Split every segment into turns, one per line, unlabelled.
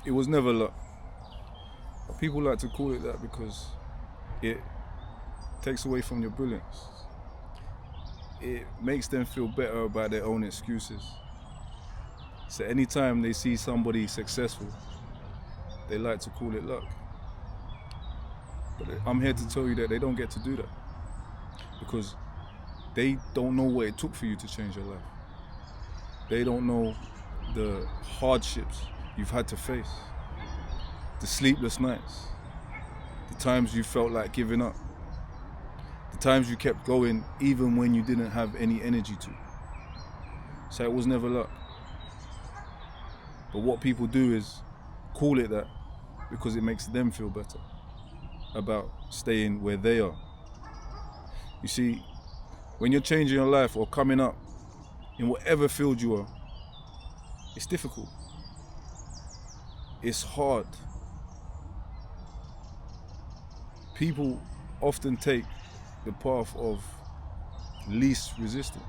It was never luck. But people like to call it that because it takes away from your brilliance. It makes them feel better about their own excuses. So anytime they see somebody successful, they like to call it luck. But I'm here to tell you that they don't get to do that because they don't know what it took for you to change your life. They don't know the hardships you've had to face, the sleepless nights, the times you felt like giving up, the times you kept going even when you didn't have any energy to. So it was never luck. But what people do is call it that because it makes them feel better about staying where they are. You see, when you're changing your life or coming up in whatever field you are, it's difficult. It's hard. People often take the path of least resistance,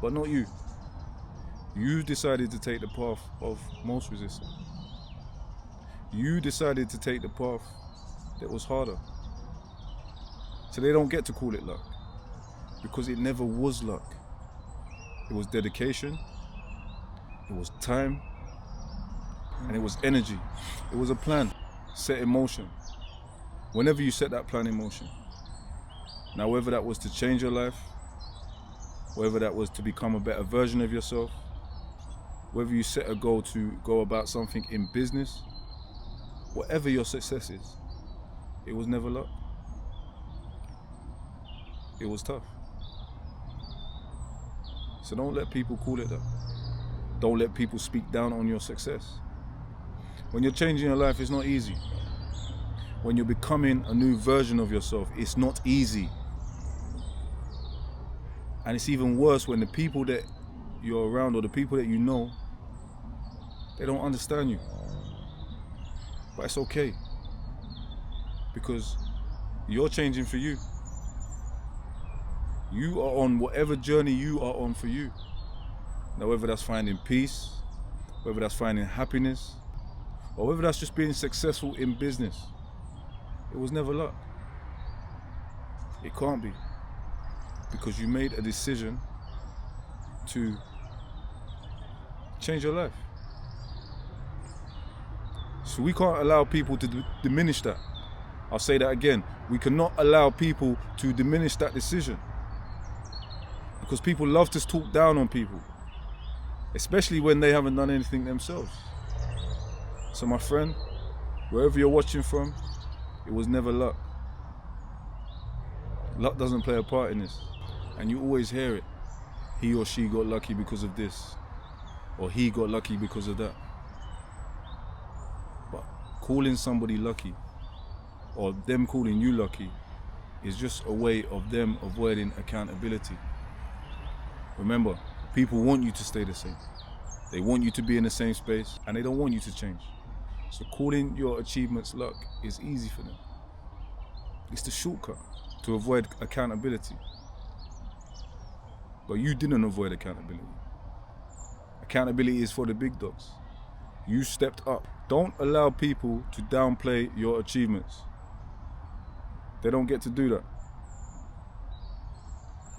but not you. You decided to take the path of most resistance. You decided to take the path that was harder. So they don't get to call it luck because it never was luck. It was dedication, it was time, and it was energy. It was a plan set in motion. Whenever you set that plan in motion, now whether that was to change your life, whether that was to become a better version of yourself, whether you set a goal to go about something in business, whatever your success is, it was never luck. It was tough. So don't let people call it that. Don't let people speak down on your success. When you're changing your life, it's not easy. When you're becoming a new version of yourself, it's not easy. And it's even worse when the people that you're around or the people that you know, they don't understand you. But it's okay, because you're changing for you. You are on whatever journey you are on for you. Now, whether that's finding peace, whether that's finding happiness, or whether that's just being successful in business, it was never luck. It can't be, because you made a decision to change your life. So we can't allow people to diminish that. I'll say that again. We cannot allow people to diminish that decision, because people love to talk down on people, especially when they haven't done anything themselves. So my friend, wherever you're watching from, it was never luck. Luck doesn't play a part in this. And you always hear it. He or she got lucky because of this, or he got lucky because of that. But calling somebody lucky, or them calling you lucky, is just a way of them avoiding accountability. Remember, people want you to stay the same. They want you to be in the same space, and they don't want you to change. So calling your achievements luck is easy for them. It's the shortcut to avoid accountability. But you didn't avoid accountability. Accountability is for the big dogs. You stepped up. Don't allow people to downplay your achievements. They don't get to do that.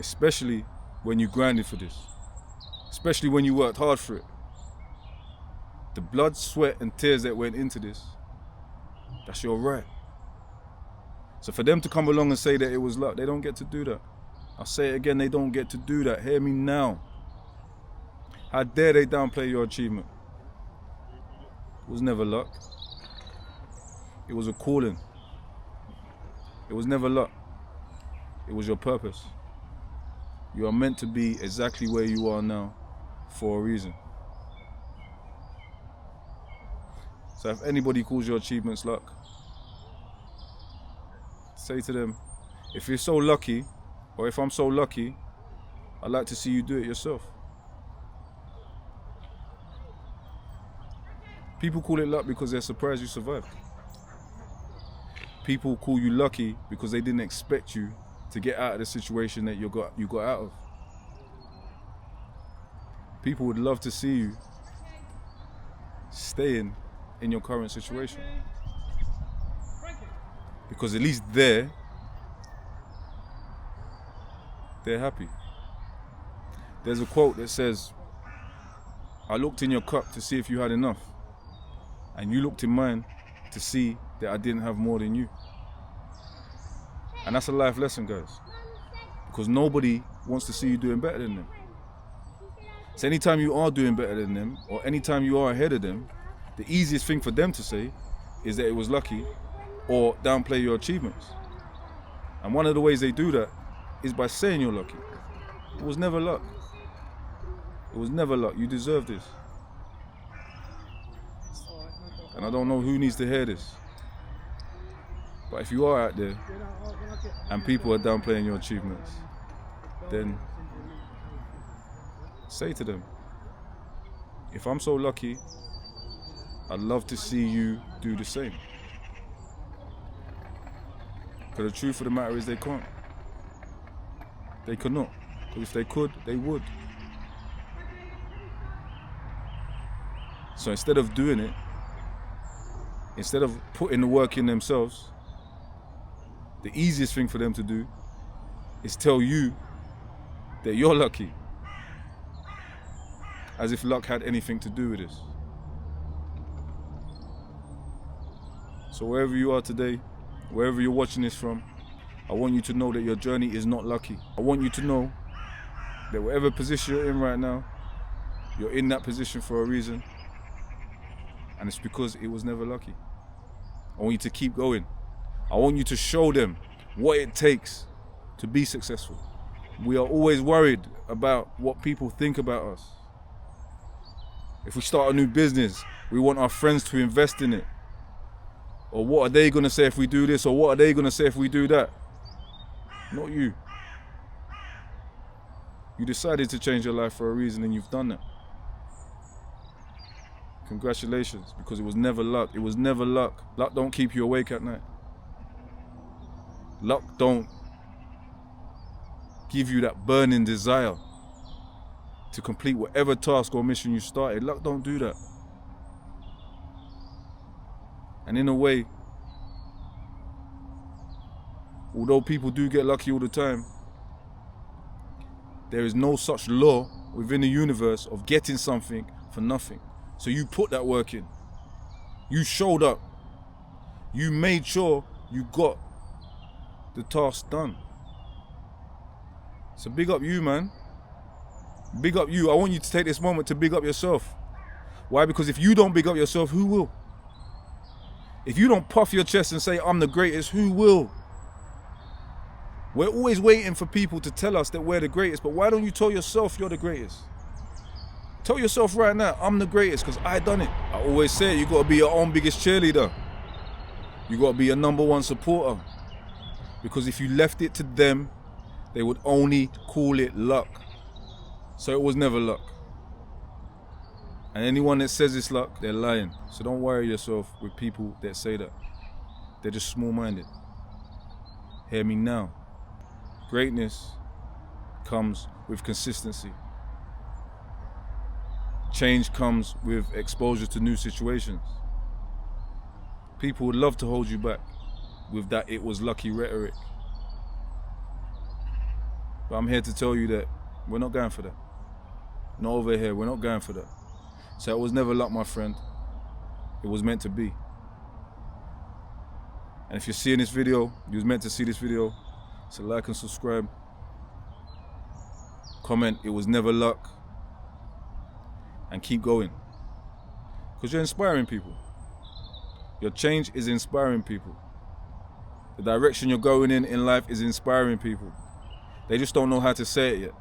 Especially when you grinded for this. Especially when you worked hard for it. The blood, sweat, and tears that went into this, that's your right. So for them to come along and say that it was luck, they don't get to do that. I'll say it again, they don't get to do that. Hear me now. How dare they downplay your achievement? It was never luck. It was a calling. It was never luck. It was your purpose. You are meant to be exactly where you are now for a reason. So if anybody calls your achievements luck, say to them, if you're so lucky, or if I'm so lucky, I'd like to see you do it yourself. People call it luck because they're surprised you survived. People call you lucky because they didn't expect you to get out of the situation that you got out of. People would love to see you staying in your current situation. Because at least they're happy. There's a quote that says, I looked in your cup to see if you had enough, and you looked in mine to see that I didn't have more than you. And that's a life lesson, guys. Because nobody wants to see you doing better than them. So anytime you are doing better than them, or anytime you are ahead of them, the easiest thing for them to say is that it was lucky, or downplay your achievements. And one of the ways they do that is by saying you're lucky. It was never luck. It was never luck. You deserve this. And I don't know who needs to hear this. But if you are out there and people are downplaying your achievements, then say to them, if I'm so lucky, I'd love to see you do the same. Because the truth of the matter is they can't. They cannot. Because if they could, they would. So instead of doing it, instead of putting the work in themselves, the easiest thing for them to do is tell you that you're lucky. As if luck had anything to do with this. So wherever you are today, wherever you're watching this from, I want you to know that your journey is not lucky. I want you to know that whatever position you're in right now, you're in that position for a reason. And it's because it was never lucky. I want you to keep going. I want you to show them what it takes to be successful. We are always worried about what people think about us. If we start a new business, we want our friends to invest in it. Or what are they going to say if we do this? Or what are they going to say if we do that? Not you. You decided to change your life for a reason and you've done that. Congratulations, because it was never luck. It was never luck. Luck don't keep you awake at night. Luck don't give you that burning desire to complete whatever task or mission you started. Luck don't do that. And in a way, although people do get lucky all the time, there is no such law within the universe of getting something for nothing. So you put that work in. You showed up. You made sure you got the task done. So big up you, man. Big up you. I want you to take this moment to big up yourself. Why? Because if you don't big up yourself, who will? If you don't puff your chest and say, I'm the greatest, who will? We're always waiting for people to tell us that we're the greatest, but why don't you tell yourself you're the greatest? Tell yourself right now, I'm the greatest, because I done it. I always say, you got to be your own biggest cheerleader. You got to be your number one supporter. Because if you left it to them, they would only call it luck. So it was never luck. And anyone that says it's luck, they're lying. So don't worry yourself with people that say that. They're just small-minded. Hear me now. Greatness comes with consistency. Change comes with exposure to new situations. People would love to hold you back with that it was lucky rhetoric. But I'm here to tell you that we're not going for that. Not over here, we're not going for that. So it was never luck, my friend. It was meant to be. And if you're seeing this video, you was meant to see this video, so like and subscribe. Comment, it was never luck. And keep going. Because you're inspiring people. Your change is inspiring people. The direction you're going in life is inspiring people. They just don't know how to say it yet.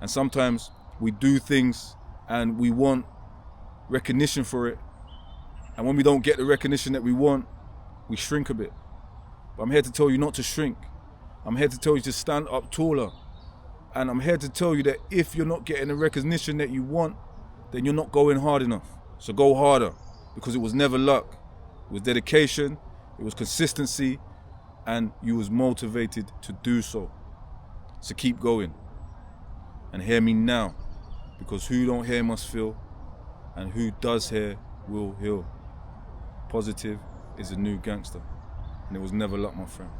And sometimes we do things and we want recognition for it. And when we don't get the recognition that we want, we shrink a bit. But I'm here to tell you not to shrink. I'm here to tell you to stand up taller. And I'm here to tell you that if you're not getting the recognition that you want, then you're not going hard enough. So go harder, because it was never luck. It was dedication, it was consistency, and you was motivated to do so. So keep going. And hear me now, because who don't hear must feel. And who does hear will heal. Positive is a new gangster. And it was never luck, my friend.